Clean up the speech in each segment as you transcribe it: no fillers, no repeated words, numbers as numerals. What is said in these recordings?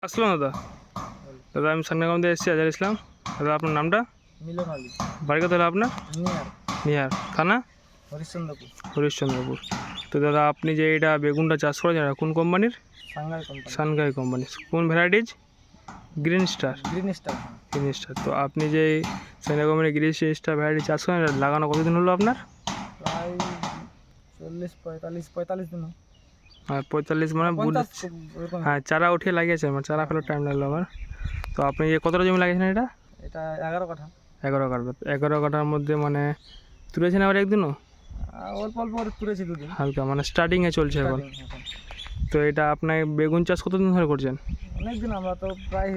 আসসালাম দাদা। দাদা আমি সান্নাগাম থেকে এসেছি, আজহার ইসলাম। দাদা আপনার নামটা? মিলন আলী, বাড়ি কোথায় আপনার? নিয়ার, নিহার থানা হরিশ্চন্দ্রপুর, হরিশ্চন্দ্রপুর। তো দাদা আপনি যে এটা বেগুনটা চাষ করেছেন এটা কোন কোম্পানির? Sangai company, Sangai company. কোন varieties? Green star. Green star. Green star. তো আপনি যে সানগাই কোম্পানির গ্রিন স্টার ভ্যারাইটি চাষ করেন এটা লাগানো কতদিন হলো আপনার? প্রায় 40-45 দিন। আর 45 মানে 50 এরকম। হ্যাঁ, চারা উঠিয়ে লাগিয়েছে, আমার চারা ফেলার টাইম লাগলো আমার। তো আপনি যে কতটা জমি লাগিয়েছেন এটা? এটা 11 কাঠা। 11 কাঠা। 11 কাঠার মধ্যে মানে তুলেছেন আবার একদিনও? অল্প অল্প করে তুলেছি দুদিন। হালকা মানে স্টার্টিংয়ে চলছে এখন। তো এটা আপনার বেগুন চাষ কতদিন ধরে করছেন? অনেকদিন, আমরা তো প্রায়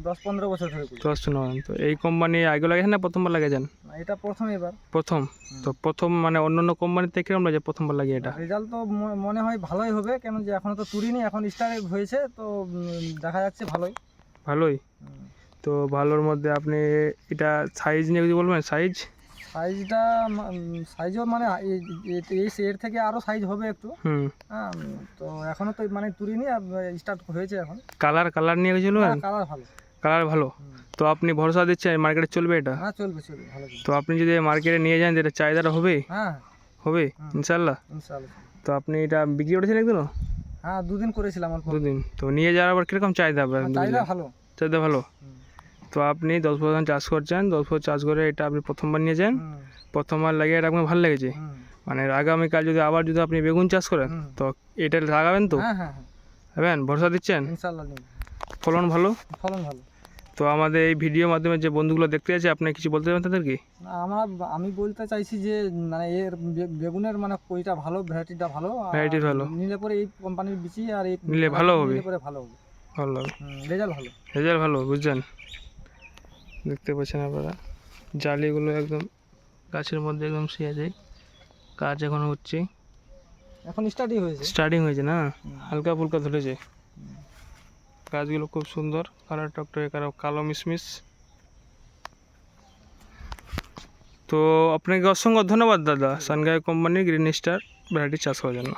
10-15 বছর ধরে করি। 10 তো এই কোম্পানি আগে লাগিয়েছেন না প্রথমবার লাগিয়েছেন? না, এটা প্রথম এবার। প্রথম। তো প্রথম মানে অন্য কোম্পানি থেকে কিরকম লাগে প্রথমবার লাগিয়ে এটা? রেজাল্ট তো মনে হয় ভালোই হবে, কেন যে এখনো তো তুলিনি, এখন স্টার্ট হয়েছে তো দেখা যাচ্ছে ভালোই। ভালোই। তো ভালোর মধ্যে আপনি এটা সাইজ নিয়ে যদি বলবেন, সাইজটা সাইজও মানে এর থেকে আরও সাইজ হবে একটু। হ্যাঁ, তো এখনও তো মানে তুলিনি, স্টার্ট হয়েছে এখন। কালার নিয়ে কিছু বলবেন? কালার ভালো। কালার ভালো। তো আপনি ভরসা দিচ্ছেন মার্কেটে চলবে এটা? হ্যাঁ, চলবে ভালো। তো আপনি যদি মার্কেটে নিয়ে যান এটা চাহিদাটা হবে? হ্যাঁ, হবে ইনশাল্লাহ। ইনশাআল্লাহ। তো আপনি এটা বিক্রি করেছেন একদিনও? হ্যাঁ, 2 দিন করেছিলাম অল্প। 2 দিন। তো নিয়ে যাওয়ার আবার কীরকম চাহিদা আপনার? চাহিদা ভালো। চাহিদা ভালো। তো আপনি 10 বছর চাষ করছেন, 10 বছর চাষ করে এটা আপনি প্রথমবার নিয়েছেন, প্রথমবার লাগিয়ে এটা আপনার ভালো লেগেছে। মানে আগামীকাল যদি আবার আপনি বেগুন চাষ করেন তো এটা লাগাবেন তো? হ্যাঁ হ্যাঁ হ্যাঁ, হবেন? ভরসা দিচ্ছেন? ইনশাআল্লাহ। ফলন ভালো? ফলন ভালো। তো আমাদের এই ভিডিওর মাধ্যমে যে বন্ধুগুলো দেখতে আছে আপনি কিছু বলতে চান তাদেরকে? আমি বলতে চাইছি যে মানে এর বেগুনের মানে কোইটা ভালো, ভ্যারাইটিটা ভালো। ভ্যারাইটি ভালো নিলে পরে এই কোম্পানির বিচি আর এই নিলে ভালো হবে। নিলে পরে ভালো হবে। ভালো রেজাল্ট ভালো। রেজাল্ট ভালো, বুঝছেন? দেখতে পাচ্ছেন আপনারা জালিগুলো একদম গাছের মধ্যে একদম শুয়ে যায়। কাজ এখন হচ্ছে, এখন স্টার্টিং হয়েছে না, হালকা ফুলকা ধরেছে। গাছগুলো খুব সুন্দর, কালার টকটকে, কালো মিশমিশ। তো আপনাকে অসংখ্য ধন্যবাদ দাদা সানগাই কোম্পানির গ্রিন স্টার ভ্যারাইটি চাষ করার জন্য।